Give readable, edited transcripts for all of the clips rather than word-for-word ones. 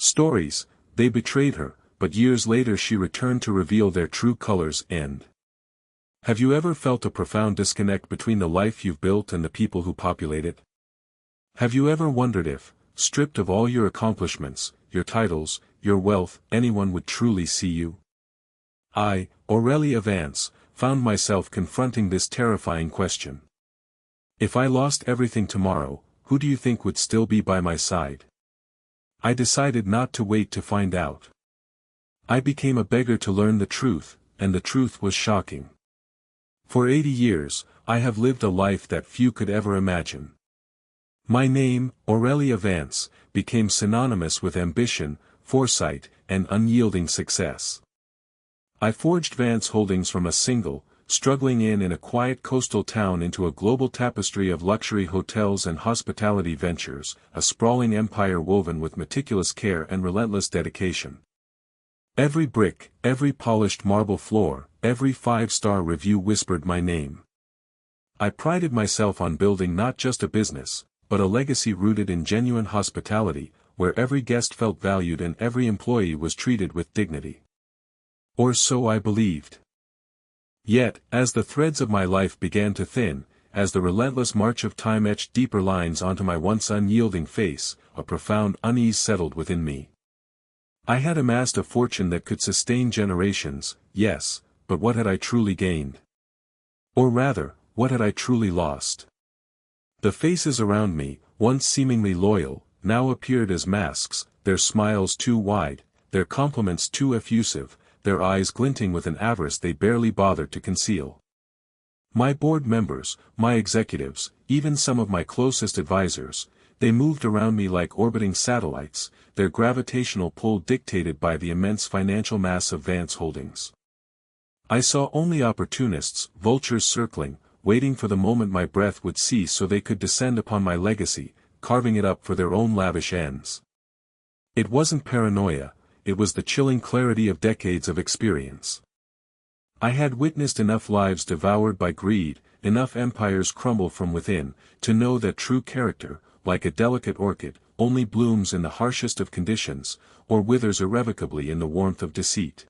Stories, they betrayed her, but years later she returned to reveal their true colors and. Have you ever felt a profound disconnect between the life you've built and the people who populate it? Have you ever wondered if, stripped of all your accomplishments, your titles, your wealth, anyone would truly see you? I, Aurelia Vance, found myself confronting this terrifying question. If I lost everything tomorrow, who do you think would still be by my side? I decided not to wait to find out. I became a beggar to learn the truth, and the truth was shocking. For 80 years, I have lived a life that few could ever imagine. My name, Aurelia Vance, became synonymous with ambition, foresight, and unyielding success. I forged Vance Holdings from a single, struggling inn in a quiet coastal town into a global tapestry of luxury hotels and hospitality ventures, a sprawling empire woven with meticulous care and relentless dedication. Every brick, every polished marble floor, every 5-star review whispered my name. I prided myself on building not just a business, but a legacy rooted in genuine hospitality, where every guest felt valued and every employee was treated with dignity. Or so I believed. Yet, as the threads of my life began to thin, as the relentless march of time etched deeper lines onto my once unyielding face, a profound unease settled within me. I had amassed a fortune that could sustain generations, yes, but what had I truly gained? Or rather, what had I truly lost? The faces around me, once seemingly loyal, now appeared as masks, their smiles too wide, their compliments too effusive, their eyes glinting with an avarice they barely bothered to conceal. My board members, my executives, even some of my closest advisors, they moved around me like orbiting satellites, their gravitational pull dictated by the immense financial mass of Vance Holdings. I saw only opportunists, vultures circling, waiting for the moment my breath would cease so they could descend upon my legacy, carving it up for their own lavish ends. It wasn't paranoia, it was the chilling clarity of decades of experience. I had witnessed enough lives devoured by greed, enough empires crumble from within, to know that true character, like a delicate orchid, only blooms in the harshest of conditions, or withers irrevocably in the warmth of deceit.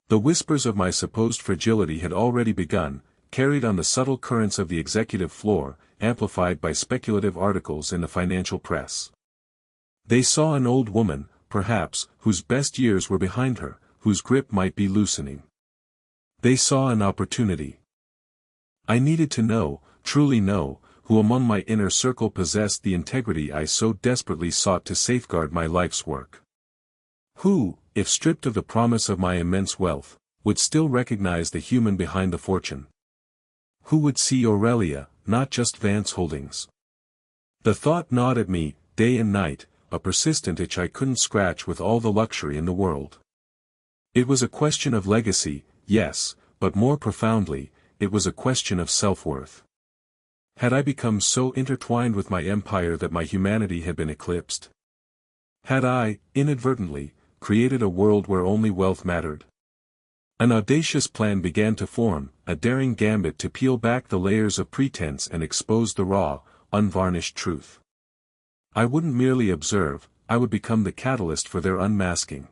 The whispers of my supposed fragility had already begun, carried on the subtle currents of the executive floor, amplified by speculative articles in the financial press. They saw an old woman, perhaps, whose best years were behind her, whose grip might be loosening. They saw an opportunity. I needed to know, truly know, who among my inner circle possessed the integrity I so desperately sought to safeguard my life's work. Who, if stripped of the promise of my immense wealth, would still recognize the human behind the fortune? Who would see Aurelia, not just Vance Holdings? The thought gnawed at me, day and night, a persistent itch I couldn't scratch with all the luxury in the world. It was a question of legacy, yes, but more profoundly, it was a question of self-worth. Had I become so intertwined with my empire that my humanity had been eclipsed? Had I, inadvertently, created a world where only wealth mattered? An audacious plan began to form, a daring gambit to peel back the layers of pretense and expose the raw, unvarnished truth. I wouldn't merely observe, I would become the catalyst for their unmasking.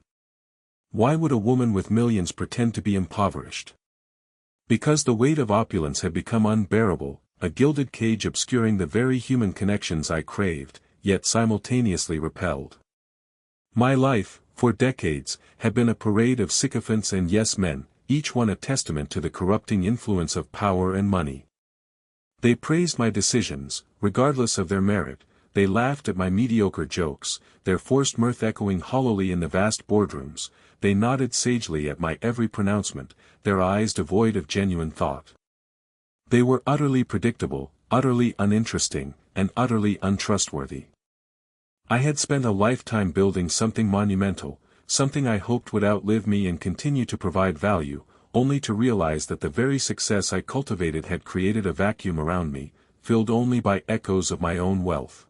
Why would a woman with millions pretend to be impoverished? Because the weight of opulence had become unbearable, a gilded cage obscuring the very human connections I craved, yet simultaneously repelled. My life, for decades, had been a parade of sycophants and yes-men, each one a testament to the corrupting influence of power and money. They praised my decisions, regardless of their merit, they laughed at my mediocre jokes, their forced mirth echoing hollowly in the vast boardrooms, they nodded sagely at my every pronouncement, their eyes devoid of genuine thought. They were utterly predictable, utterly uninteresting, and utterly untrustworthy. I had spent a lifetime building something monumental, something I hoped would outlive me and continue to provide value, only to realize that the very success I cultivated had created a vacuum around me, filled only by echoes of my own wealth.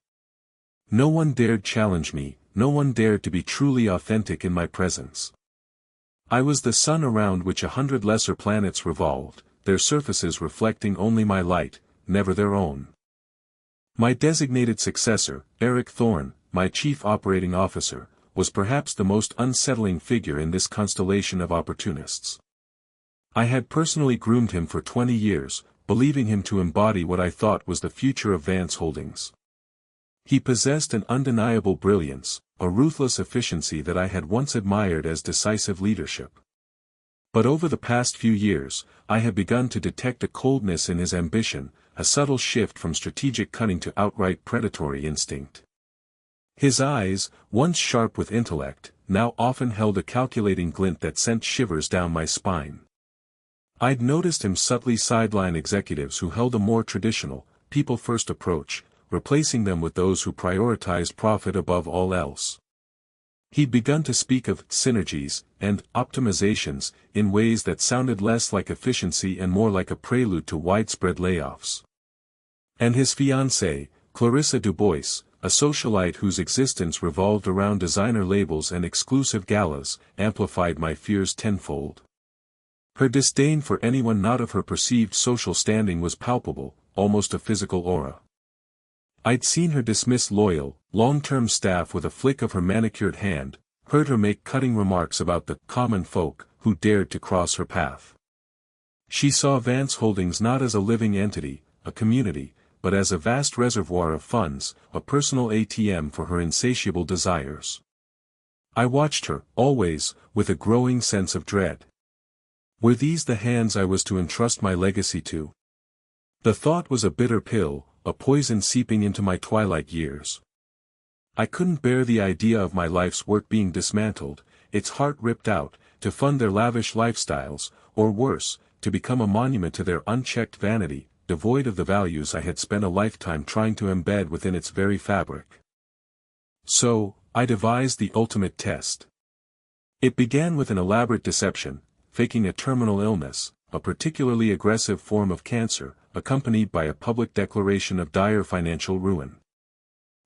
No one dared challenge me, no one dared to be truly authentic in my presence. I was the sun around which 100 lesser planets revolved, their surfaces reflecting only my light, never their own. My designated successor, Eric Thorne, my chief operating officer, was perhaps the most unsettling figure in this constellation of opportunists. I had personally groomed him for 20 years, believing him to embody what I thought was the future of Vance Holdings. He possessed an undeniable brilliance, a ruthless efficiency that I had once admired as decisive leadership. But over the past few years, I had begun to detect a coldness in his ambition, a subtle shift from strategic cunning to outright predatory instinct. His eyes, once sharp with intellect, now often held a calculating glint that sent shivers down my spine. I'd noticed him subtly sideline executives who held a more traditional, people-first approach, replacing them with those who prioritized profit above all else. He'd begun to speak of synergies and optimizations in ways that sounded less like efficiency and more like a prelude to widespread layoffs. And his fiancée, Clarissa Dubois, a socialite whose existence revolved around designer labels and exclusive galas, amplified my fears tenfold. Her disdain for anyone not of her perceived social standing was palpable, almost a physical aura. I'd seen her dismiss loyal, long-term staff with a flick of her manicured hand, heard her make cutting remarks about the common folk who dared to cross her path. She saw Vance Holdings not as a living entity, a community, but as a vast reservoir of funds, a personal ATM for her insatiable desires. I watched her, always, with a growing sense of dread. Were these the hands I was to entrust my legacy to? The thought was a bitter pill, a poison seeping into my twilight years. I couldn't bear the idea of my life's work being dismantled, its heart ripped out, to fund their lavish lifestyles, or worse, to become a monument to their unchecked vanity, devoid of the values I had spent a lifetime trying to embed within its very fabric. So, I devised the ultimate test. It began with an elaborate deception, faking a terminal illness, a particularly aggressive form of cancer, accompanied by a public declaration of dire financial ruin.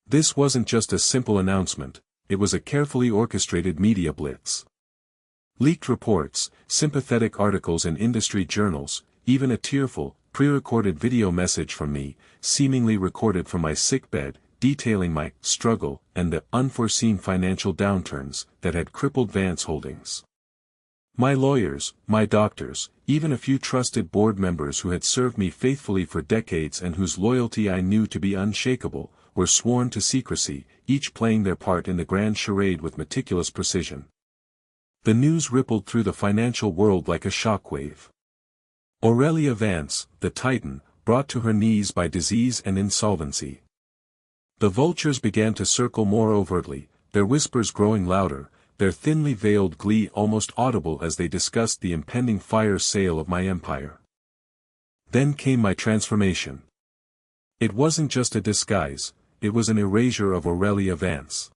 This wasn't just a simple announcement, it was a carefully orchestrated media blitz. Leaked reports, sympathetic articles in industry journals, even a tearful, pre-recorded video message from me, seemingly recorded from my sickbed, detailing my struggle and the unforeseen financial downturns that had crippled Vance Holdings. My lawyers, my doctors, even a few trusted board members who had served me faithfully for decades and whose loyalty I knew to be unshakable, were sworn to secrecy, each playing their part in the grand charade with meticulous precision. The news rippled through the financial world like a shockwave. Aurelia Vance, the titan, brought to her knees by disease and insolvency. The vultures began to circle more overtly, their whispers growing louder, their thinly veiled glee almost audible as they discussed the impending fire sale of my empire. Then came my transformation. It wasn't just a disguise, it was an erasure of Aurelia Vance.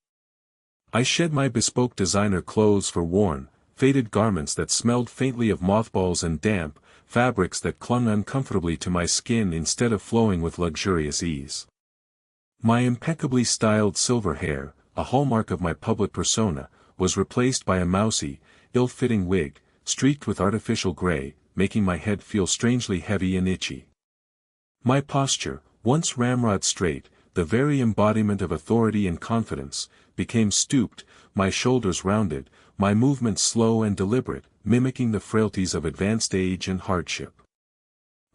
I shed my bespoke designer clothes for worn, faded garments that smelled faintly of mothballs and damp, fabrics that clung uncomfortably to my skin instead of flowing with luxurious ease. My impeccably styled silver hair, a hallmark of my public persona, was replaced by a mousy, ill-fitting wig, streaked with artificial gray, making my head feel strangely heavy and itchy. My posture, once ramrod straight, the very embodiment of authority and confidence, became stooped, my shoulders rounded, my movements slow and deliberate, mimicking the frailties of advanced age and hardship.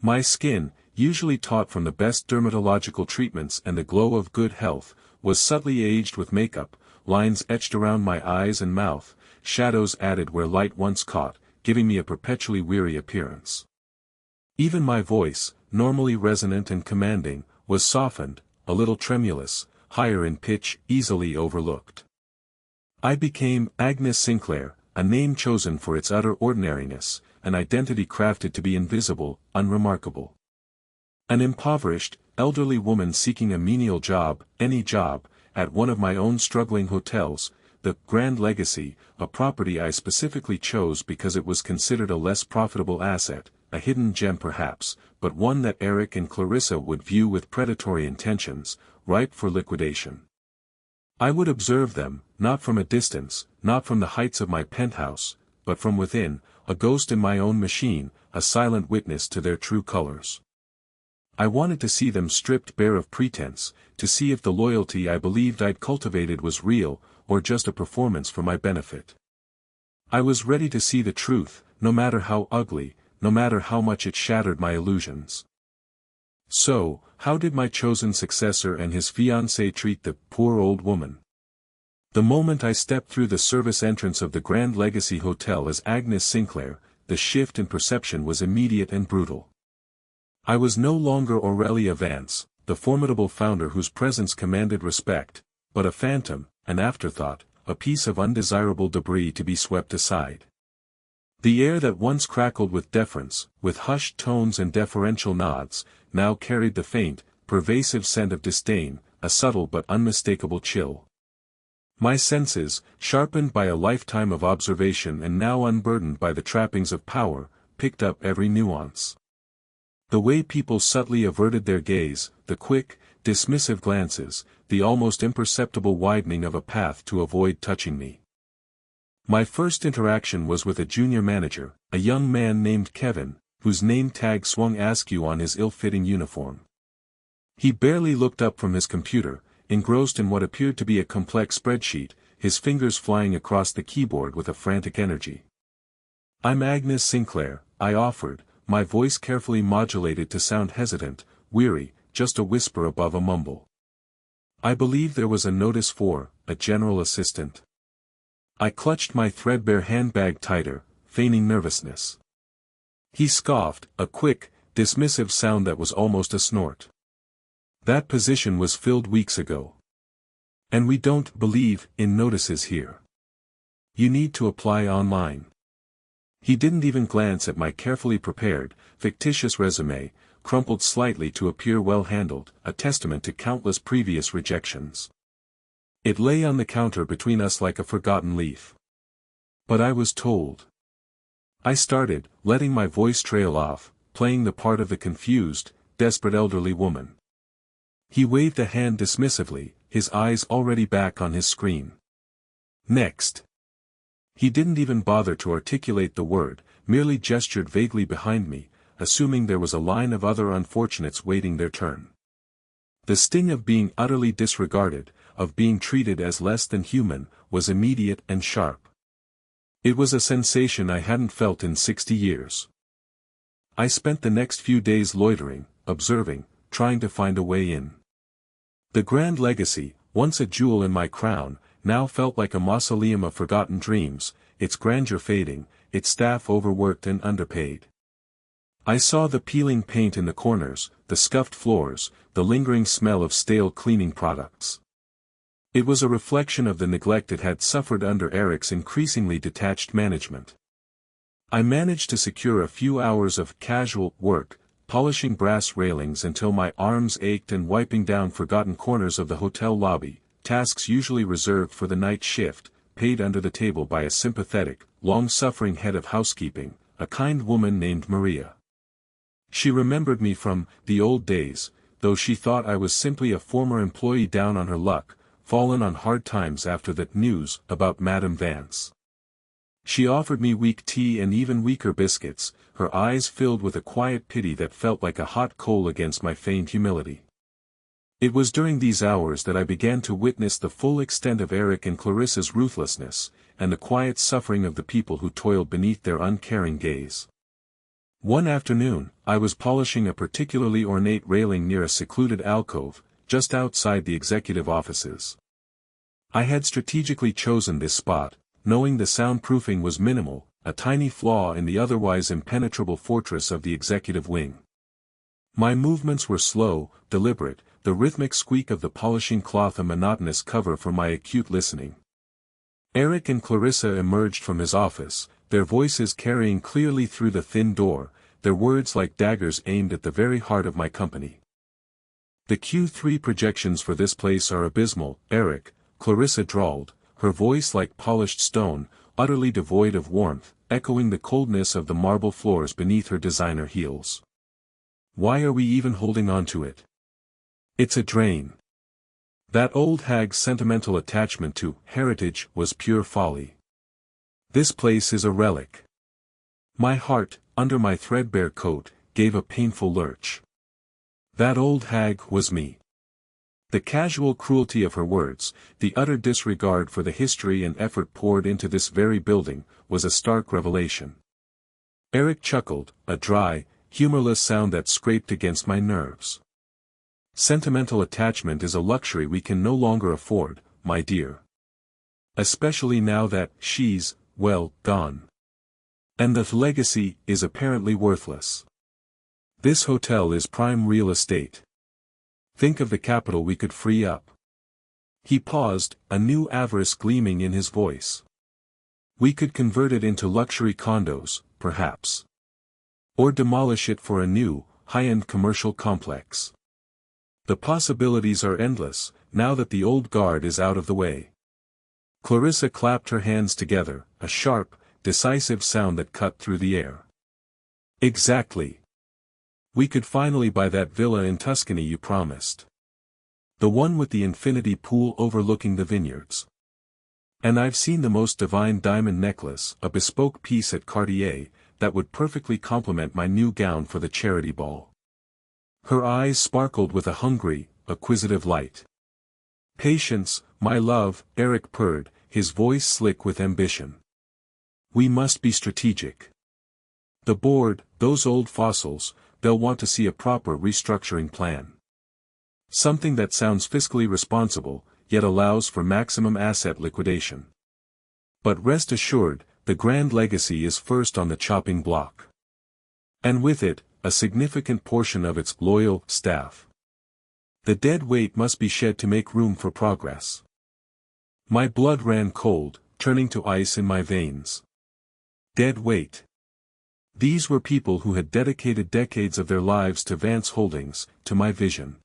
My skin, usually taught from the best dermatological treatments and the glow of good health, was subtly aged with makeup, lines etched around my eyes and mouth, shadows added where light once caught, giving me a perpetually weary appearance. Even my voice, normally resonant and commanding, was softened, a little tremulous, higher in pitch, easily overlooked. I became Agnes Sinclair, a name chosen for its utter ordinariness, an identity crafted to be invisible, unremarkable. An impoverished, elderly woman seeking a menial job, any job, at one of my own struggling hotels, the Grand Legacy, a property I specifically chose because it was considered a less profitable asset, a hidden gem perhaps, but one that Eric and Clarissa would view with predatory intentions, ripe for liquidation. I would observe them, not from a distance, not from the heights of my penthouse, but from within, a ghost in my own machine, a silent witness to their true colors. I wanted to see them stripped bare of pretense, to see if the loyalty I believed I'd cultivated was real, or just a performance for my benefit. I was ready to see the truth, no matter how ugly, no matter how much it shattered my illusions. So, how did my chosen successor and his fiancée treat the poor old woman? The moment I stepped through the service entrance of the Grand Legacy Hotel as Agnes Sinclair, the shift in perception was immediate and brutal. I was no longer Aurelia Vance, the formidable founder whose presence commanded respect, but a phantom, an afterthought, a piece of undesirable debris to be swept aside. The air that once crackled with deference, with hushed tones and deferential nods, now carried the faint, pervasive scent of disdain, a subtle but unmistakable chill. My senses, sharpened by a lifetime of observation and now unburdened by the trappings of power, picked up every nuance. The way people subtly averted their gaze, the quick, dismissive glances, the almost imperceptible widening of a path to avoid touching me. My first interaction was with a junior manager, a young man named Kevin, whose name tag swung askew on his ill-fitting uniform. He barely looked up from his computer, engrossed in what appeared to be a complex spreadsheet, his fingers flying across the keyboard with a frantic energy. "I'm Agnes Sinclair," I offered, my voice carefully modulated to sound hesitant, weary, just a whisper above a mumble. "I believe there was a notice for a general assistant." I clutched my threadbare handbag tighter, feigning nervousness. He scoffed, a quick, dismissive sound that was almost a snort. "That position was filled weeks ago. And we don't believe in notices here. You need to apply online." He didn't even glance at my carefully prepared, fictitious resume, crumpled slightly to appear well-handled, a testament to countless previous rejections. It lay on the counter between us like a forgotten leaf. But I was told. I started, letting my voice trail off, playing the part of the confused, desperate elderly woman. He waved a hand dismissively, his eyes already back on his screen. "Next." He didn't even bother to articulate the word, merely gestured vaguely behind me, assuming there was a line of other unfortunates waiting their turn. The sting of being utterly disregarded, of being treated as less than human, was immediate and sharp. It was a sensation I hadn't felt in 60 years. I spent the next few days loitering, observing, trying to find a way in. The Grand Legacy, once a jewel in my crown, now felt like a mausoleum of forgotten dreams, its grandeur fading, its staff overworked and underpaid. I saw the peeling paint in the corners, the scuffed floors, the lingering smell of stale cleaning products. It was a reflection of the neglect it had suffered under Eric's increasingly detached management. I managed to secure a few hours of casual work, polishing brass railings until my arms ached and wiping down forgotten corners of the hotel lobby, tasks usually reserved for the night shift, paid under the table by a sympathetic, long-suffering head of housekeeping, a kind woman named Maria. She remembered me from the old days, though she thought I was simply a former employee down on her luck, fallen on hard times after that news about Madame Vance. She offered me weak tea and even weaker biscuits, her eyes filled with a quiet pity that felt like a hot coal against my feigned humility. It was during these hours that I began to witness the full extent of Eric and Clarissa's ruthlessness, and the quiet suffering of the people who toiled beneath their uncaring gaze. One afternoon, I was polishing a particularly ornate railing near a secluded alcove, just outside the executive offices. I had strategically chosen this spot, knowing the soundproofing was minimal, a tiny flaw in the otherwise impenetrable fortress of the executive wing. My movements were slow, deliberate, the rhythmic squeak of the polishing cloth a monotonous cover for my acute listening. Eric and Clarissa emerged from his office, their voices carrying clearly through the thin door, their words like daggers aimed at the very heart of my company. "The Q3 projections for this place are abysmal," Eric, Clarissa drawled, her voice like polished stone, utterly devoid of warmth, echoing the coldness of the marble floors beneath her designer heels. "Why are we even holding on to it? It's a drain." That old hag's sentimental attachment to heritage was pure folly. "This place is a relic." My heart, under my threadbare coat, gave a painful lurch. That old hag was me. The casual cruelty of her words, the utter disregard for the history and effort poured into this very building, was a stark revelation. Eric chuckled, a dry, humorless sound that scraped against my nerves. Sentimental attachment is a luxury we can no longer afford, my dear. Especially now that she's, well, gone. And the legacy is apparently worthless. This hotel is prime real estate. Think of the capital we could free up. He paused, a new avarice gleaming in his voice. We could convert it into luxury condos, perhaps. Or demolish it for a new, high-end commercial complex. The possibilities are endless, now that the old guard is out of the way. Clarissa clapped her hands together, a sharp, decisive sound that cut through the air. Exactly. We could finally buy that villa in Tuscany you promised. The one with the infinity pool overlooking the vineyards. And I've seen the most divine diamond necklace, a bespoke piece at Cartier, that would perfectly complement my new gown for the charity ball. Her eyes sparkled with a hungry, acquisitive light. Patience, my love, Eric purred, his voice slick with ambition. We must be strategic. The board, those old fossils, they'll want to see a proper restructuring plan. Something that sounds fiscally responsible, yet allows for maximum asset liquidation. But rest assured, the grand legacy is first on the chopping block. And with it, a significant portion of its loyal staff. The dead weight must be shed to make room for progress. My blood ran cold, turning to ice in my veins. Dead weight. These were people who had dedicated decades of their lives to Vance Holdings, to my vision.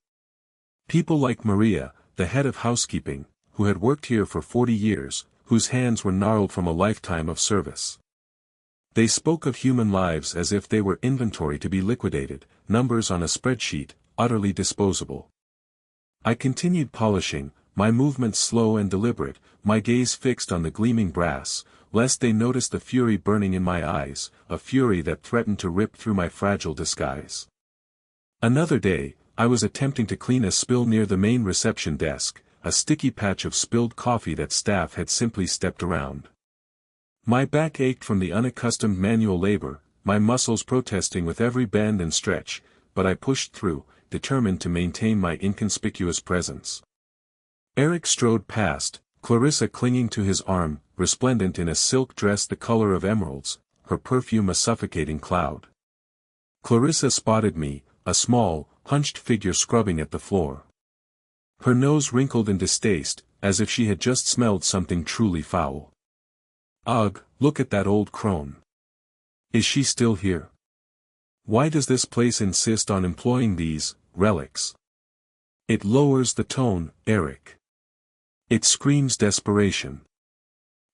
People like Maria, the head of housekeeping, who had worked here for 40 years, whose hands were gnarled from a lifetime of service. They spoke of human lives as if they were inventory to be liquidated, numbers on a spreadsheet, utterly disposable. I continued polishing, my movements slow and deliberate, my gaze fixed on the gleaming brass, lest they notice the fury burning in my eyes, a fury that threatened to rip through my fragile disguise. Another day, I was attempting to clean a spill near the main reception desk, a sticky patch of spilled coffee that staff had simply stepped around. My back ached from the unaccustomed manual labor, my muscles protesting with every bend and stretch, but I pushed through, determined to maintain my inconspicuous presence. Eric strode past, Clarissa clinging to his arm, resplendent in a silk dress the color of emeralds, her perfume a suffocating cloud. Clarissa spotted me, a small, hunched figure scrubbing at the floor. Her nose wrinkled in distaste, as if she had just smelled something truly foul. Ugh, look at that old crone. Is she still here? Why does this place insist on employing these relics? It lowers the tone, Eric. It screams desperation.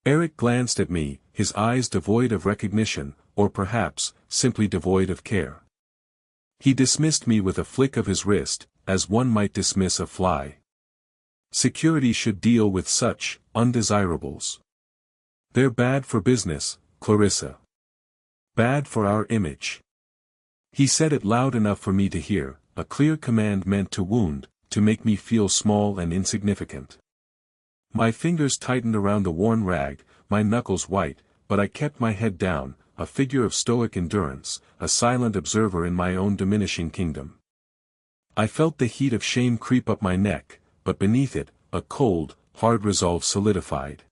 Eric glanced at me, his eyes devoid of recognition, or perhaps, simply devoid of care. He dismissed me with a flick of his wrist, as one might dismiss a fly. Security should deal with such undesirables. They're bad for business, Clarissa. Bad for our image. He said it loud enough for me to hear, a clear command meant to wound, to make me feel small and insignificant. My fingers tightened around the worn rag, my knuckles white, but I kept my head down, a figure of stoic endurance, a silent observer in my own diminishing kingdom. I felt the heat of shame creep up my neck, but beneath it, a cold, hard resolve solidified.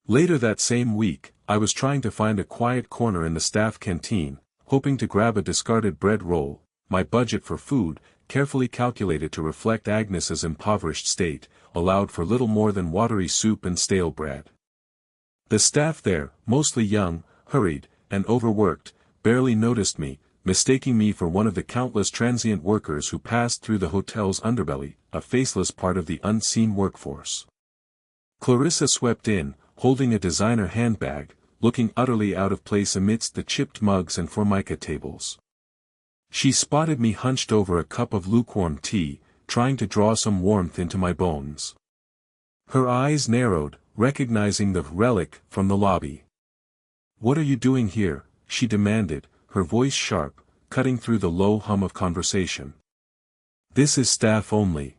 Later that same week, I was trying to find a quiet corner in the staff canteen, hoping to grab a discarded bread roll, my budget for food, carefully calculated to reflect Agnes's impoverished state, allowed for little more than watery soup and stale bread. The staff there, mostly young, hurried, and overworked, barely noticed me, mistaking me for one of the countless transient workers who passed through the hotel's underbelly, a faceless part of the unseen workforce. Clarissa swept in, holding a designer handbag, looking utterly out of place amidst the chipped mugs and formica tables. She spotted me hunched over a cup of lukewarm tea, trying to draw some warmth into my bones. Her eyes narrowed, recognizing the relic from the lobby. "What are you doing here?" she demanded, her voice sharp, cutting through the low hum of conversation. "This is staff only.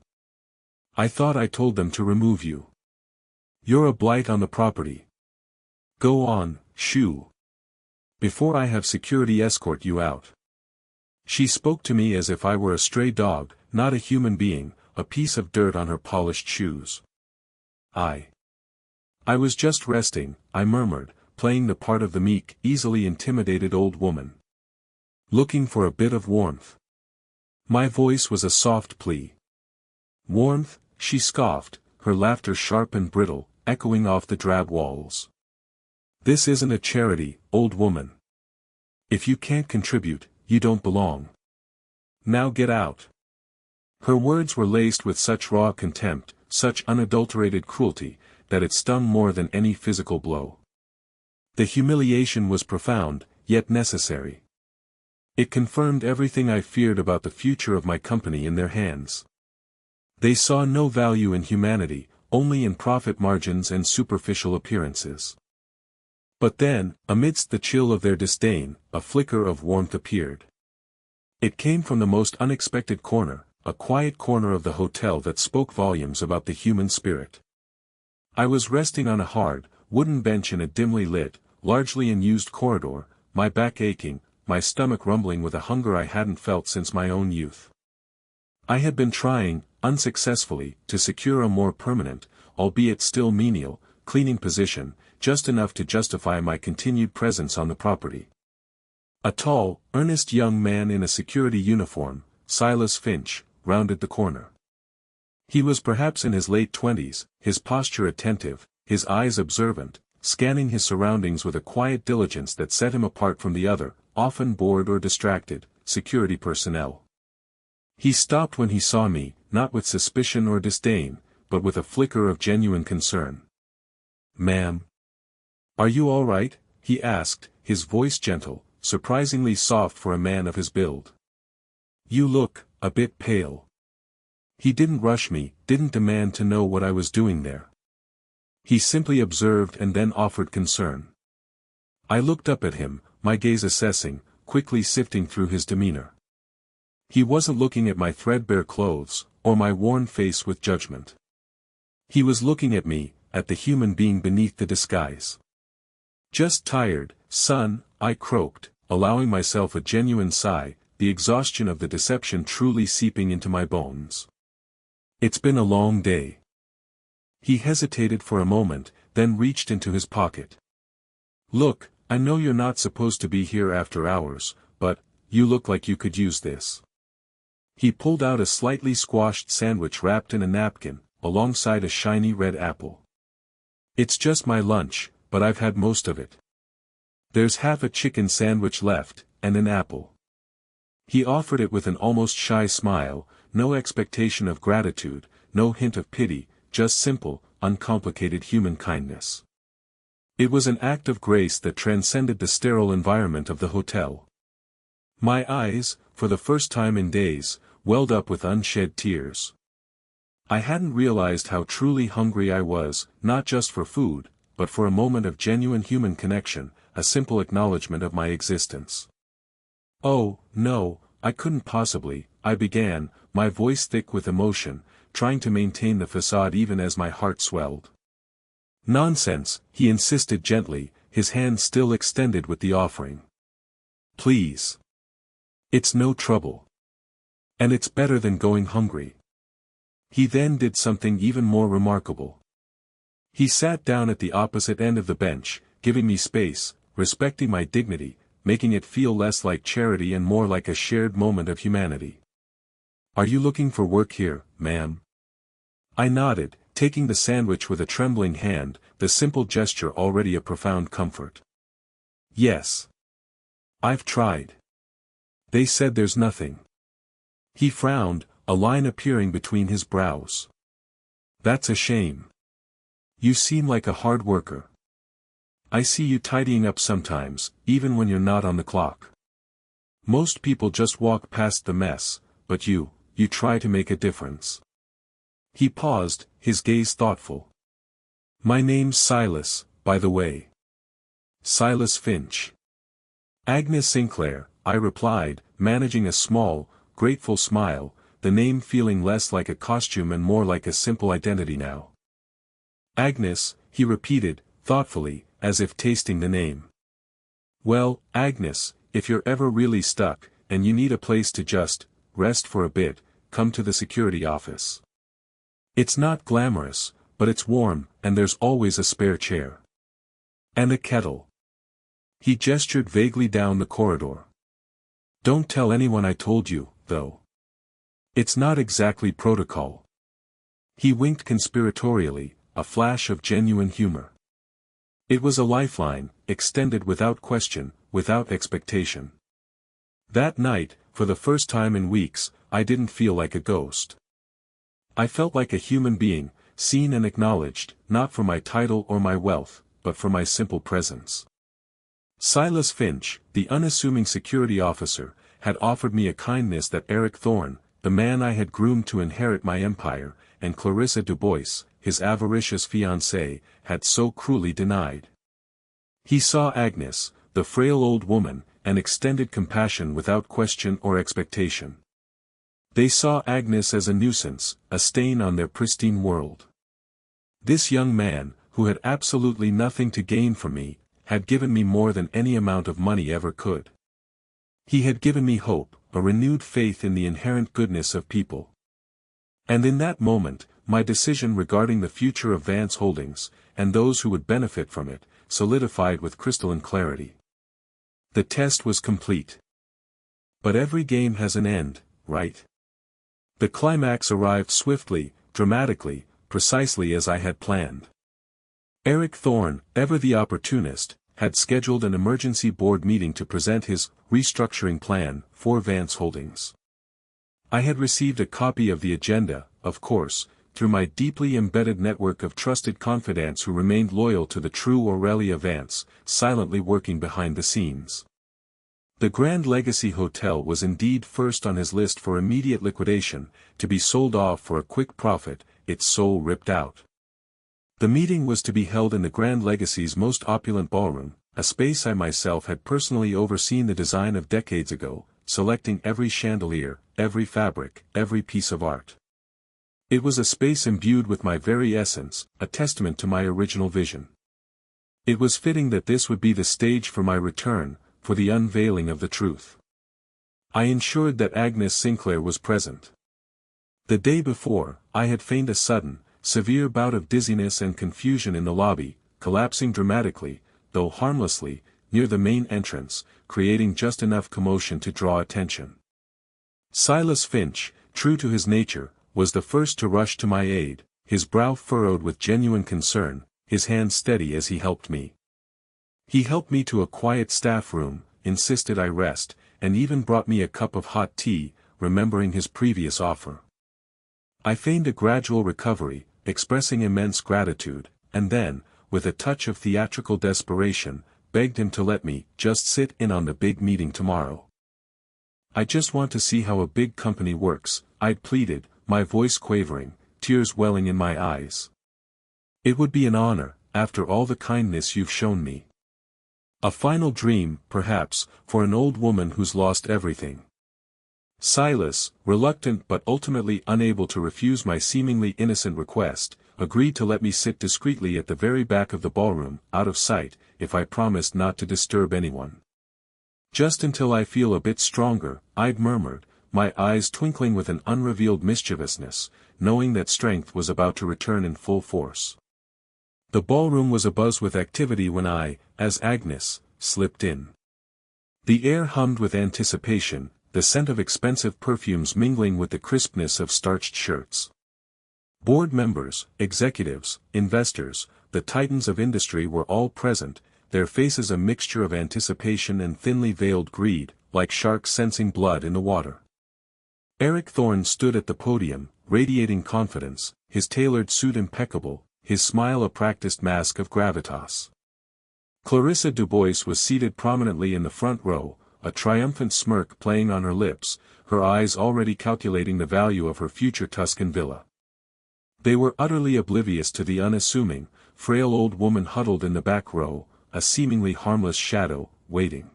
I thought I told them to remove you. You're a blight on the property. Go on, shoo. Before I have security escort you out. She spoke to me as if I were a stray dog, not a human being, a piece of dirt on her polished shoes. I was just resting, I murmured, playing the part of the meek, easily intimidated old woman. Looking for a bit of warmth. My voice was a soft plea. Warmth, she scoffed, her laughter sharp and brittle, echoing off the drab walls. This isn't a charity, old woman. If you can't contribute, you don't belong. Now get out. Her words were laced with such raw contempt, such unadulterated cruelty, that it stung more than any physical blow. The humiliation was profound, yet necessary. It confirmed everything I feared about the future of my company in their hands. They saw no value in humanity, only in profit margins and superficial appearances. But then, amidst the chill of their disdain, a flicker of warmth appeared. It came from the most unexpected corner, a quiet corner of the hotel that spoke volumes about the human spirit. I was resting on a hard, wooden bench in a dimly lit, largely unused corridor, my back aching, my stomach rumbling with a hunger I hadn't felt since my own youth. I had been trying, unsuccessfully, to secure a more permanent, albeit still menial, cleaning position, just enough to justify my continued presence on the property. A tall, earnest young man in a security uniform, Silas Finch, rounded the corner. He was perhaps in his late 20s, his posture attentive, his eyes observant, scanning his surroundings with a quiet diligence that set him apart from the other, often bored or distracted, security personnel. He stopped when he saw me, not with suspicion or disdain, but with a flicker of genuine concern. "Ma'am? Are you all right?" he asked, his voice gentle, surprisingly soft for a man of his build. "You look a bit pale." He didn't rush me, didn't demand to know what I was doing there. He simply observed and then offered concern. I looked up at him, my gaze assessing, quickly sifting through his demeanor. He wasn't looking at my threadbare clothes, or my worn face with judgment. He was looking at me, at the human being beneath the disguise. "Just tired, son," I croaked, allowing myself a genuine sigh, the exhaustion of the deception truly seeping into my bones. "It's been a long day." He hesitated for a moment, then reached into his pocket. "Look, I know you're not supposed to be here after hours, but, you look like you could use this." He pulled out a slightly squashed sandwich wrapped in a napkin, alongside a shiny red apple. "It's just my lunch, but I've had most of it. There's half a chicken sandwich left, and an apple." He offered it with an almost shy smile, no expectation of gratitude, no hint of pity, just simple, uncomplicated human kindness. It was an act of grace that transcended the sterile environment of the hotel. My eyes, for the first time in days, welled up with unshed tears. I hadn't realized how truly hungry I was, not just for food, but for a moment of genuine human connection, a simple acknowledgement of my existence. "Oh, no, I couldn't possibly," I began, my voice thick with emotion, trying to maintain the facade even as my heart swelled. "Nonsense," he insisted gently, his hand still extended with the offering. "Please. It's no trouble. And it's better than going hungry." He then did something even more remarkable. He sat down at the opposite end of the bench, giving me space, respecting my dignity, making it feel less like charity and more like a shared moment of humanity. "Are you looking for work here, ma'am?" I nodded, taking the sandwich with a trembling hand, the simple gesture already a profound comfort. "Yes. I've tried. They said there's nothing." He frowned, a line appearing between his brows. "That's a shame. You seem like a hard worker. I see you tidying up sometimes, even when you're not on the clock. Most people just walk past the mess, but you try to make a difference." He paused, his gaze thoughtful. "My name's Silas, by the way. Silas Finch." "Agnes Sinclair," I replied, managing a small, grateful smile, the name feeling less like a costume and more like a simple identity now. Agnes, he repeated, thoughtfully, as if tasting the name. Well, Agnes, if you're ever really stuck, and you need a place to just rest for a bit, come to the security office. It's not glamorous, but it's warm, and there's always a spare chair. And a kettle. He gestured vaguely down the corridor. Don't tell anyone I told you, though. It's not exactly protocol. He winked conspiratorially, a flash of genuine humor. It was a lifeline, extended without question, without expectation. That night, for the first time in weeks, I didn't feel like a ghost. I felt like a human being, seen and acknowledged, not for my title or my wealth, but for my simple presence. Silas Finch, the unassuming security officer, had offered me a kindness that Eric Thorne, the man I had groomed to inherit my empire, and Clarissa Dubois, his avaricious fiancée, had so cruelly denied. He saw Agnes, the frail old woman, and extended compassion without question or expectation. They saw Agnes as a nuisance, a stain on their pristine world. This young man, who had absolutely nothing to gain from me, had given me more than any amount of money ever could. He had given me hope, a renewed faith in the inherent goodness of people. And in that moment, my decision regarding the future of Vance Holdings, and those who would benefit from it, solidified with crystalline clarity. The test was complete. But every game has an end, right? The climax arrived swiftly, dramatically, precisely as I had planned. Eric Thorne, ever the opportunist, had scheduled an emergency board meeting to present his restructuring plan for Vance Holdings. I had received a copy of the agenda, of course, through my deeply embedded network of trusted confidants who remained loyal to the true Aurelia Vance, silently working behind the scenes. The Grand Legacy Hotel was indeed first on his list for immediate liquidation, to be sold off for a quick profit, its soul ripped out. The meeting was to be held in the Grand Legacy's most opulent ballroom, a space I myself had personally overseen the design of decades ago, selecting every chandelier, every fabric, every piece of art. It was a space imbued with my very essence, a testament to my original vision. It was fitting that this would be the stage for my return, for the unveiling of the truth. I ensured that Agnes Sinclair was present. The day before, I had feigned a sudden, severe bout of dizziness and confusion in the lobby, collapsing dramatically, though harmlessly, near the main entrance, creating just enough commotion to draw attention. Silas Finch, true to his nature, was the first to rush to my aid, his brow furrowed with genuine concern, his hand steady as he helped me. He helped me to a quiet staff room, insisted I rest, and even brought me a cup of hot tea, remembering his previous offer. I feigned a gradual recovery, expressing immense gratitude, and then, with a touch of theatrical desperation, begged him to let me just sit in on the big meeting tomorrow. I just want to see how a big company works, I'd pleaded, my voice quavering, tears welling in my eyes. It would be an honor, after all the kindness you've shown me. A final dream, perhaps, for an old woman who's lost everything. Silas, reluctant but ultimately unable to refuse my seemingly innocent request, agreed to let me sit discreetly at the very back of the ballroom, out of sight, if I promised not to disturb anyone. Just until I feel a bit stronger, I'd murmured, my eyes twinkling with an unrevealed mischievousness, knowing that strength was about to return in full force. The ballroom was abuzz with activity when I, as Agnes, slipped in. The air hummed with anticipation, the scent of expensive perfumes mingling with the crispness of starched shirts. Board members, executives, investors, the titans of industry were all present, their faces a mixture of anticipation and thinly veiled greed, like sharks sensing blood in the water. Eric Thorne stood at the podium, radiating confidence, his tailored suit impeccable, his smile a practiced mask of gravitas. Clarissa Dubois was seated prominently in the front row, a triumphant smirk playing on her lips, her eyes already calculating the value of her future Tuscan villa. They were utterly oblivious to the unassuming, frail old woman huddled in the back row, a seemingly harmless shadow, waiting.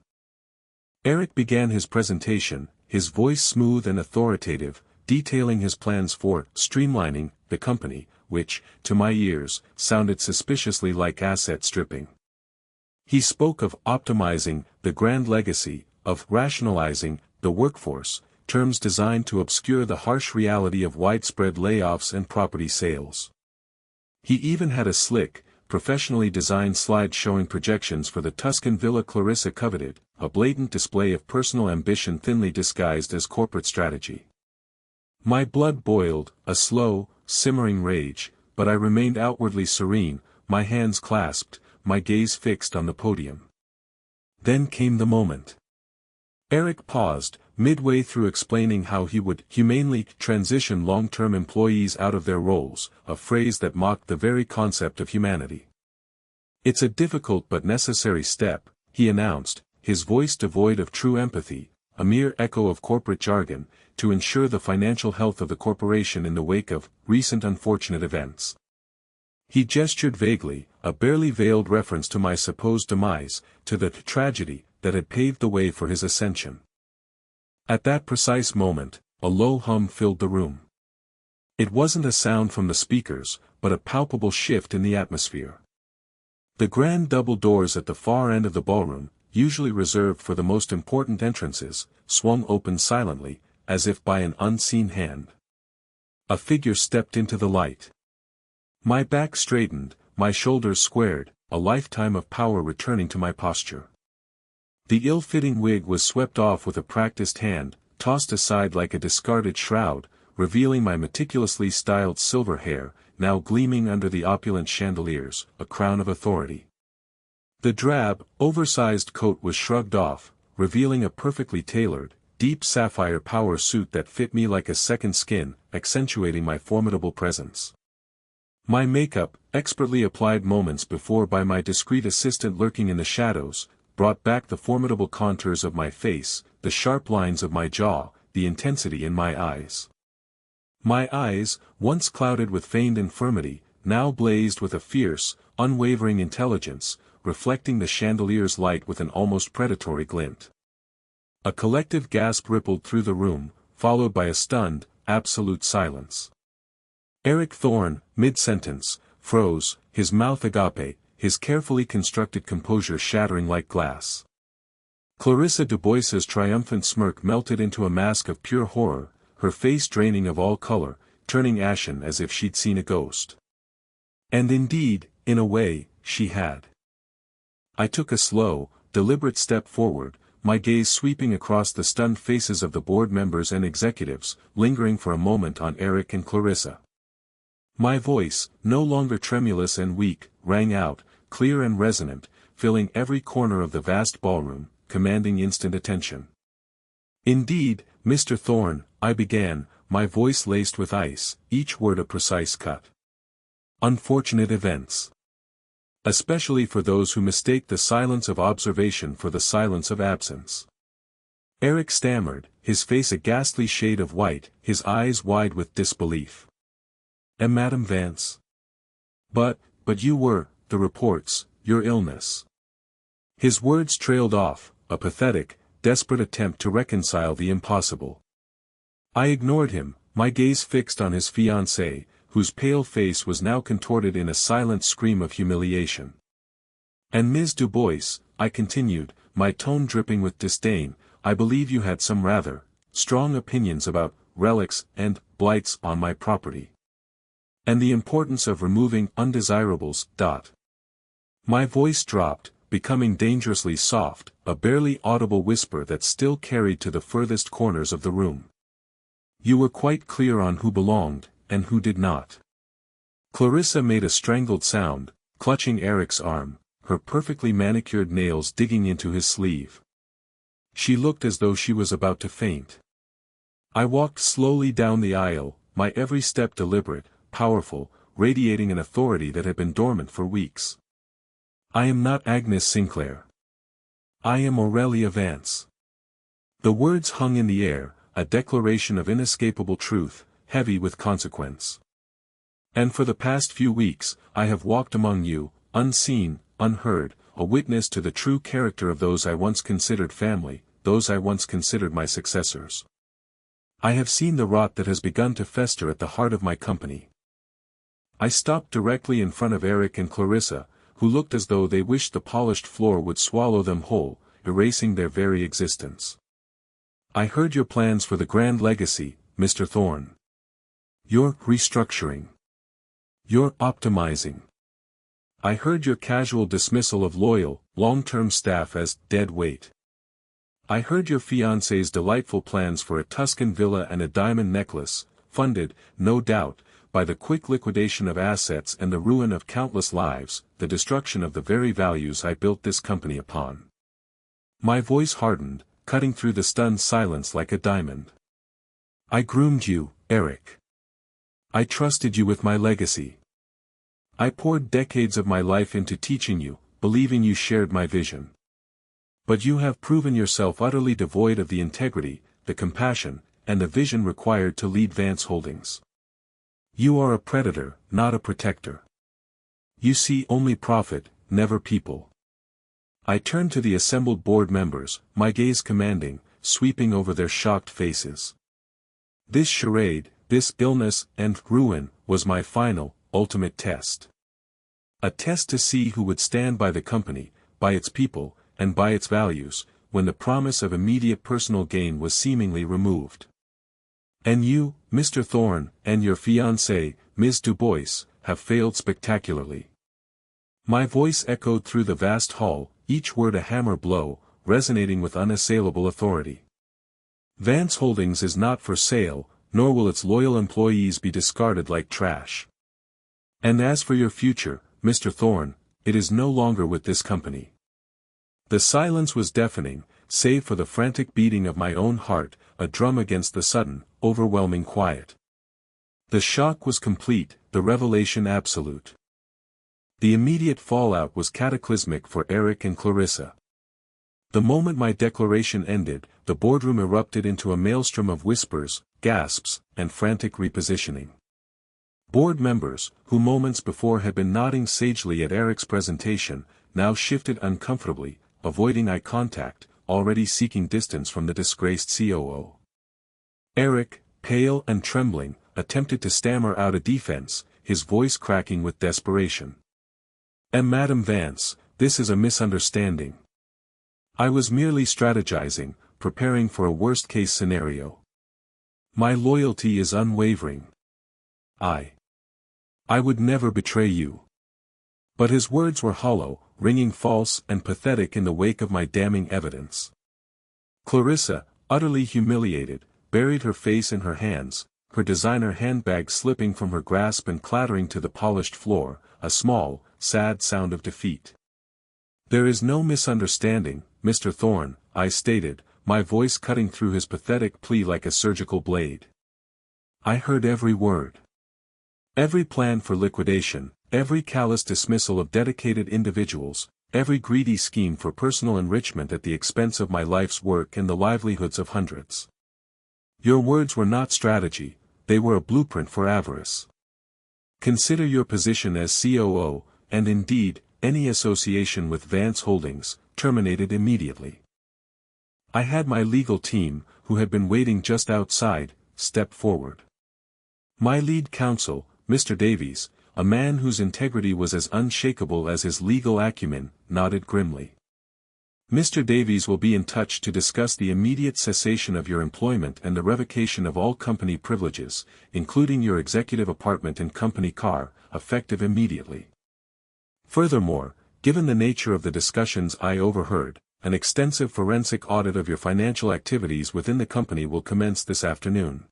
Eric began his presentation, his voice smooth and authoritative, detailing his plans for streamlining the company, which, to my ears, sounded suspiciously like asset stripping. He spoke of optimizing the grand legacy, of rationalizing the workforce, terms designed to obscure the harsh reality of widespread layoffs and property sales. He even had a slick, professionally designed slide showing projections for the Tuscan villa Clarissa coveted, a blatant display of personal ambition thinly disguised as corporate strategy. My blood boiled, a slow, simmering rage, but I remained outwardly serene, my hands clasped, my gaze fixed on the podium. Then came the moment. Eric paused, midway through explaining how he would humanely transition long-term employees out of their roles, a phrase that mocked the very concept of humanity. "It's a difficult but necessary step," he announced, his voice devoid of true empathy, a mere echo of corporate jargon, to ensure the financial health of the corporation in the wake of recent unfortunate events. He gestured vaguely, a barely veiled reference to my supposed demise, to the tragedy that had paved the way for his ascension. At that precise moment, a low hum filled the room. It wasn't a sound from the speakers, but a palpable shift in the atmosphere. The grand double doors at the far end of the ballroom, usually reserved for the most important entrances, swung open silently, as if by an unseen hand. A figure stepped into the light. My back straightened, my shoulders squared, a lifetime of power returning to my posture. The ill-fitting wig was swept off with a practiced hand, tossed aside like a discarded shroud, revealing my meticulously styled silver hair, now gleaming under the opulent chandeliers, a crown of authority. The drab, oversized coat was shrugged off, revealing a perfectly tailored, deep sapphire power suit that fit me like a second skin, accentuating my formidable presence. My makeup, expertly applied moments before by my discreet assistant lurking in the shadows, brought back the formidable contours of my face, the sharp lines of my jaw, the intensity in my eyes. My eyes, once clouded with feigned infirmity, now blazed with a fierce, unwavering intelligence, reflecting the chandelier's light with an almost predatory glint. A collective gasp rippled through the room, followed by a stunned, absolute silence. Eric Thorne, mid-sentence, froze, his mouth agape, his carefully constructed composure shattering like glass. Clarissa Dubois's triumphant smirk melted into a mask of pure horror, her face draining of all color, turning ashen as if she'd seen a ghost. And indeed, in a way, she had. I took a slow, deliberate step forward, my gaze sweeping across the stunned faces of the board members and executives, lingering for a moment on Eric and Clarissa. My voice, no longer tremulous and weak, rang out, clear and resonant, filling every corner of the vast ballroom, commanding instant attention. "Indeed, Mr. Thorne," I began, my voice laced with ice, each word a precise cut. "Unfortunate events. Especially for those who mistake the silence of observation for the silence of absence." Eric stammered, his face a ghastly shade of white, his eyes wide with disbelief. "And Madam Vance? But you were, the reports, your illness." His words trailed off, a pathetic, desperate attempt to reconcile the impossible. I ignored him, my gaze fixed on his fiancée, whose pale face was now contorted in a silent scream of humiliation. "And Ms. Dubois," I continued, my tone dripping with disdain, "I believe you had some rather strong opinions about relics and blights on my property. And the importance of removing undesirables. My voice dropped, becoming dangerously soft, a barely audible whisper that still carried to the furthest corners of the room. "You were quite clear on who belonged, and who did not." Clarissa made a strangled sound, clutching Eric's arm, her perfectly manicured nails digging into his sleeve. She looked as though she was about to faint. I walked slowly down the aisle, my every step deliberate, powerful, radiating an authority that had been dormant for weeks. "I am not Agnes Sinclair. I am Aurelia Vance." The words hung in the air, a declaration of inescapable truth, heavy with consequence. "And for the past few weeks, I have walked among you, unseen, unheard, a witness to the true character of those I once considered family, those I once considered my successors. I have seen the rot that has begun to fester at the heart of my company. I stopped directly in front of Eric and Clarissa, who looked as though they wished the polished floor would swallow them whole, erasing their very existence. I heard your plans for the grand legacy, Mr. Thorne. You're restructuring. You're optimizing. I heard your casual dismissal of loyal, long-term staff as dead weight. I heard your fiancé's delightful plans for a Tuscan villa and a diamond necklace, funded, no doubt, by the quick liquidation of assets and the ruin of countless lives, the destruction of the very values I built this company upon. My voice hardened, cutting through the stunned silence like a diamond. I groomed you, Eric. I trusted you with my legacy. I poured decades of my life into teaching you, believing you shared my vision. But you have proven yourself utterly devoid of the integrity, the compassion, and the vision required to lead Vance Holdings. You are a predator, not a protector. You see only profit, never people. I turned to the assembled board members, my gaze commanding, sweeping over their shocked faces. This charade, this illness and ruin, was my final, ultimate test. A test to see who would stand by the company, by its people, and by its values, when the promise of immediate personal gain was seemingly removed. And you, Mr. Thorne, and your fiancée, Ms. Dubois, have failed spectacularly. My voice echoed through the vast hall, each word a hammer blow, resonating with unassailable authority. Vance Holdings is not for sale, nor will its loyal employees be discarded like trash. And as for your future, Mr. Thorne, it is no longer with this company. The silence was deafening, save for the frantic beating of my own heart, a drum against the sudden, overwhelming quiet. The shock was complete, the revelation absolute. The immediate fallout was cataclysmic for Eric and Clarissa. The moment my declaration ended, the boardroom erupted into a maelstrom of whispers, gasps, and frantic repositioning. Board members, who moments before had been nodding sagely at Eric's presentation, now shifted uncomfortably, avoiding eye contact, already seeking distance from the disgraced COO. Eric, pale and trembling, attempted to stammer out a defense, his voice cracking with desperation. Madam Vance, this is a misunderstanding. I was merely strategizing, preparing for a worst-case scenario. My loyalty is unwavering. I would never betray you. But his words were hollow, ringing false and pathetic in the wake of my damning evidence. Clarissa, utterly humiliated, buried her face in her hands, her designer handbag slipping from her grasp and clattering to the polished floor, a small, sad sound of defeat. There is no misunderstanding, Mr. Thorne, I stated, my voice cutting through his pathetic plea like a surgical blade. I heard every word. Every plan for liquidation, every callous dismissal of dedicated individuals, every greedy scheme for personal enrichment at the expense of my life's work and the livelihoods of hundreds. Your words were not strategy, they were a blueprint for avarice. Consider your position as COO, and indeed, any association with Vance Holdings, terminated immediately. I had my legal team, who had been waiting just outside, step forward. My lead counsel, Mr. Davies, a man whose integrity was as unshakable as his legal acumen, nodded grimly. Mr. Davies will be in touch to discuss the immediate cessation of your employment and the revocation of all company privileges, including your executive apartment and company car, effective immediately. Furthermore, given the nature of the discussions I overheard, an extensive forensic audit of your financial activities within the company will commence this afternoon.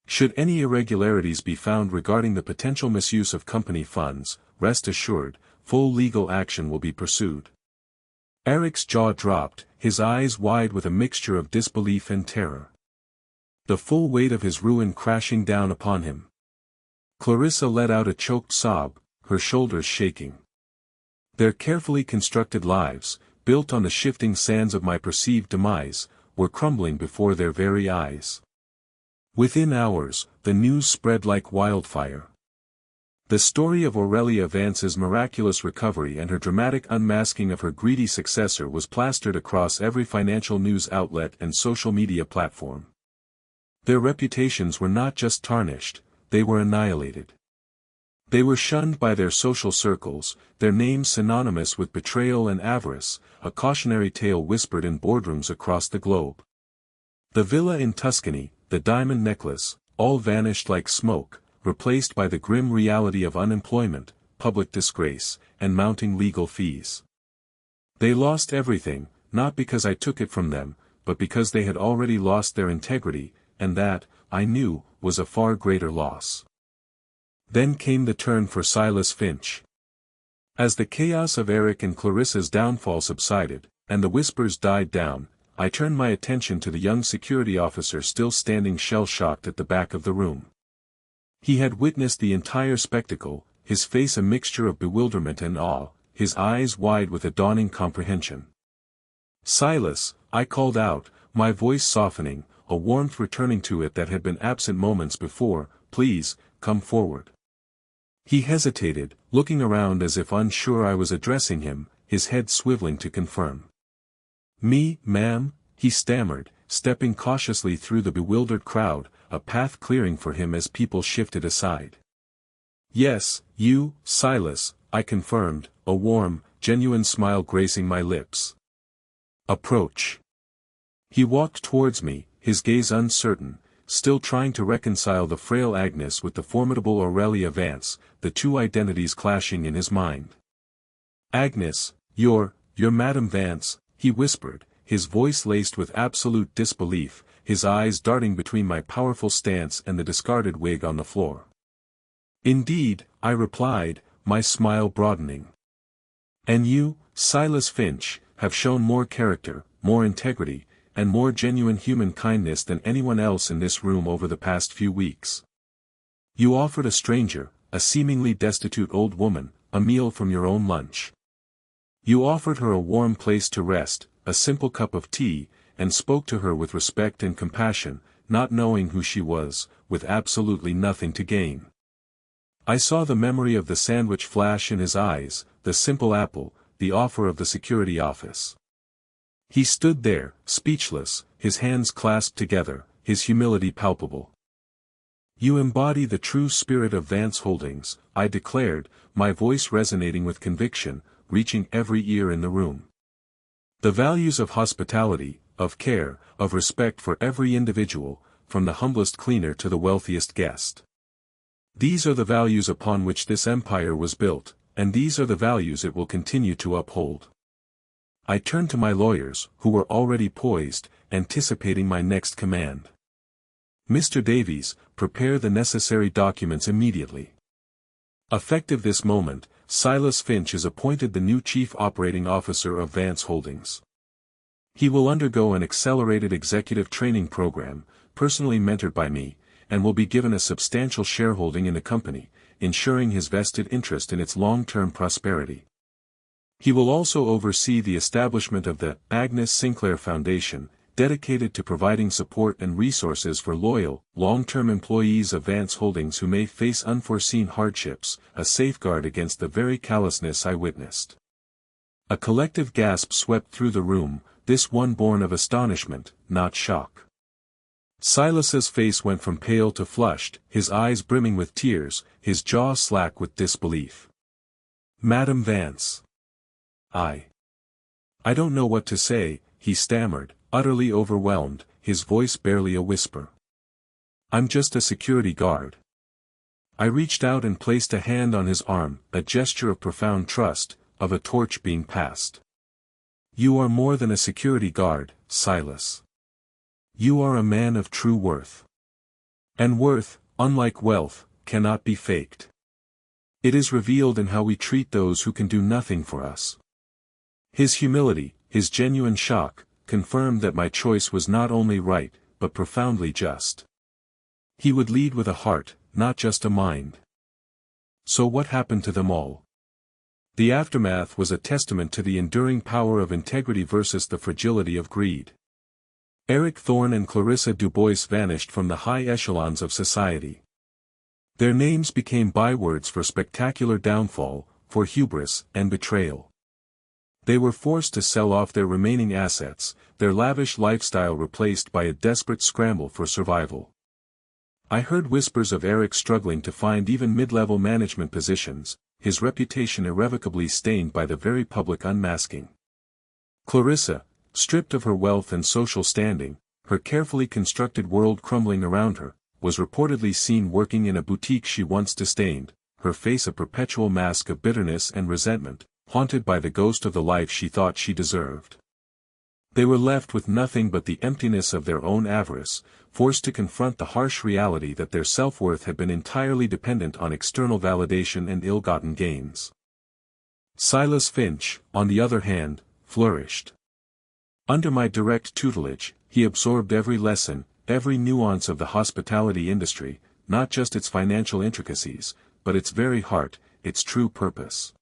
Should any irregularities be found regarding the potential misuse of company funds, rest assured, full legal action will be pursued. Eric's jaw dropped, his eyes wide with a mixture of disbelief and terror. The full weight of his ruin crashing down upon him. Clarissa let out a choked sob, her shoulders shaking. Their carefully constructed lives, built on the shifting sands of my perceived demise, were crumbling before their very eyes. Within hours, the news spread like wildfire. The story of Aurelia Vance's miraculous recovery and her dramatic unmasking of her greedy successor was plastered across every financial news outlet and social media platform. Their reputations were not just tarnished, they were annihilated. They were shunned by their social circles, their names synonymous with betrayal and avarice, a cautionary tale whispered in boardrooms across the globe. The villa in Tuscany, the diamond necklace, all vanished like smoke, replaced by the grim reality of unemployment, public disgrace, and mounting legal fees. They lost everything, not because I took it from them, but because they had already lost their integrity, and that, I knew, was a far greater loss. Then came the turn for Silas Finch. As the chaos of Eric and Clarissa's downfall subsided, and the whispers died down, I turned my attention to the young security officer still standing shell-shocked at the back of the room. He had witnessed the entire spectacle, his face a mixture of bewilderment and awe, his eyes wide with a dawning comprehension. "Silas," I called out, my voice softening, a warmth returning to it that had been absent moments before, "please, come forward." He hesitated, looking around as if unsure I was addressing him, his head swiveling to confirm. "Me, ma'am," he stammered, stepping cautiously through the bewildered crowd, a path clearing for him as people shifted aside. "Yes, you, Silas," I confirmed, a warm, genuine smile gracing my lips. "Approach." He walked towards me, his gaze uncertain, still trying to reconcile the frail Agnes with the formidable Aurelia Vance, the two identities clashing in his mind. "Agnes, you're Madame Vance," he whispered, his voice laced with absolute disbelief, his eyes darting between my powerful stance and the discarded wig on the floor. "Indeed," I replied, my smile broadening. "And you, Silas Finch, have shown more character, more integrity, and more genuine human kindness than anyone else in this room over the past few weeks. You offered a stranger, a seemingly destitute old woman, a meal from your own lunch. You offered her a warm place to rest, a simple cup of tea, and spoke to her with respect and compassion, not knowing who she was, with absolutely nothing to gain." I saw the memory of the sandwich flash in his eyes, the simple apple, the offer of the security office. He stood there, speechless, his hands clasped together, his humility palpable. "You embody the true spirit of Vance Holdings," I declared, my voice resonating with conviction, reaching every ear in the room. "The values of hospitality, of care, of respect for every individual, from the humblest cleaner to the wealthiest guest. These are the values upon which this empire was built, and these are the values it will continue to uphold." I turned to my lawyers, who were already poised, anticipating my next command. "Mr. Davies, prepare the necessary documents immediately." Effective this moment, Silas Finch is appointed the new Chief Operating Officer of Vance Holdings. He will undergo an accelerated executive training program, personally mentored by me, and will be given a substantial shareholding in the company, ensuring his vested interest in its long-term prosperity. He will also oversee the establishment of the Agnes Sinclair Foundation, dedicated to providing support and resources for loyal, long-term employees of Vance Holdings who may face unforeseen hardships, a safeguard against the very callousness I witnessed. A collective gasp swept through the room, this one born of astonishment, not shock. Silas's face went from pale to flushed, his eyes brimming with tears, his jaw slack with disbelief. "Madame Vance. I don't know what to say," he stammered, utterly overwhelmed, his voice barely a whisper. "I'm just a security guard." I reached out and placed a hand on his arm, a gesture of profound trust, of a torch being passed. "You are more than a security guard, Silas. You are a man of true worth. And worth, unlike wealth, cannot be faked. It is revealed in how we treat those who can do nothing for us." His humility, his genuine shock, confirmed that my choice was not only right, but profoundly just. He would lead with a heart, not just a mind. So what happened to them all? The aftermath was a testament to the enduring power of integrity versus the fragility of greed. Eric Thorne and Clarissa Dubois vanished from the high echelons of society. Their names became bywords for spectacular downfall, for hubris and betrayal. They were forced to sell off their remaining assets, their lavish lifestyle replaced by a desperate scramble for survival. I heard whispers of Eric struggling to find even mid-level management positions, his reputation irrevocably stained by the very public unmasking. Clarissa, stripped of her wealth and social standing, her carefully constructed world crumbling around her, was reportedly seen working in a boutique she once disdained, her face a perpetual mask of bitterness and resentment, haunted by the ghost of the life she thought she deserved. They were left with nothing but the emptiness of their own avarice, forced to confront the harsh reality that their self-worth had been entirely dependent on external validation and ill-gotten gains. Silas Finch, on the other hand, flourished. Under my direct tutelage, he absorbed every lesson, every nuance of the hospitality industry, not just its financial intricacies, but its very heart, its true purpose.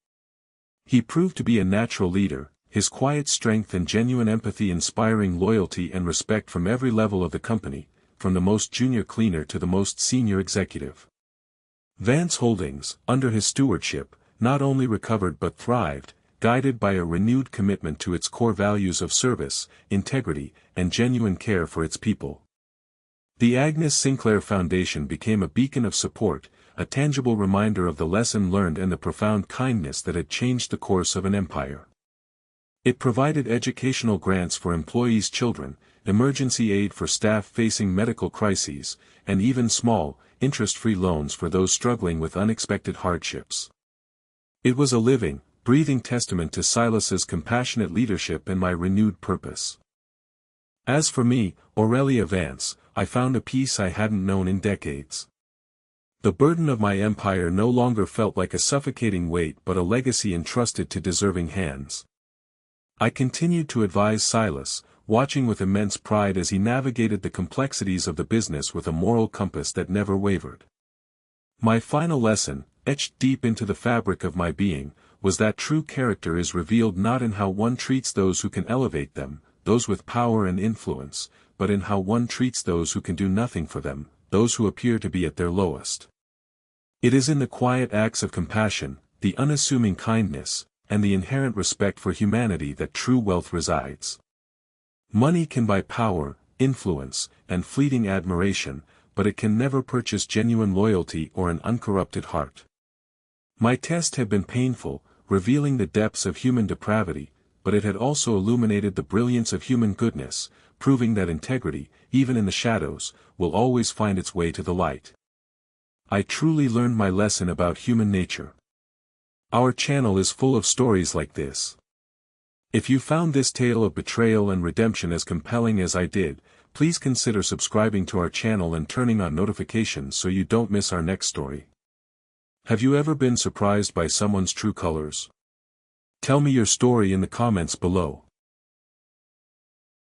He proved to be a natural leader, his quiet strength and genuine empathy inspiring loyalty and respect from every level of the company, from the most junior cleaner to the most senior executive. Vance Holdings, under his stewardship, not only recovered but thrived, guided by a renewed commitment to its core values of service, integrity, and genuine care for its people. The Agnes Sinclair Foundation became a beacon of support, a tangible reminder of the lesson learned and the profound kindness that had changed the course of an empire. It provided educational grants for employees' children, emergency aid for staff facing medical crises, and even small, interest-free loans for those struggling with unexpected hardships. It was a living, breathing testament to Silas's compassionate leadership and my renewed purpose. As for me, Aurelia Vance, I found a peace I hadn't known in decades. The burden of my empire no longer felt like a suffocating weight but a legacy entrusted to deserving hands. I continued to advise Silas, watching with immense pride as he navigated the complexities of the business with a moral compass that never wavered. My final lesson, etched deep into the fabric of my being, was that true character is revealed not in how one treats those who can elevate them, those with power and influence, but in how one treats those who can do nothing for them, those who appear to be at their lowest. It is in the quiet acts of compassion, the unassuming kindness, and the inherent respect for humanity that true wealth resides. Money can buy power, influence, and fleeting admiration, but it can never purchase genuine loyalty or an uncorrupted heart. My test had been painful, revealing the depths of human depravity, but it had also illuminated the brilliance of human goodness, proving that integrity, even in the shadows, will always find its way to the light. I truly learned my lesson about human nature. Our channel is full of stories like this. If you found this tale of betrayal and redemption as compelling as I did, please consider subscribing to our channel and turning on notifications so you don't miss our next story. Have you ever been surprised by someone's true colors? Tell me your story in the comments below.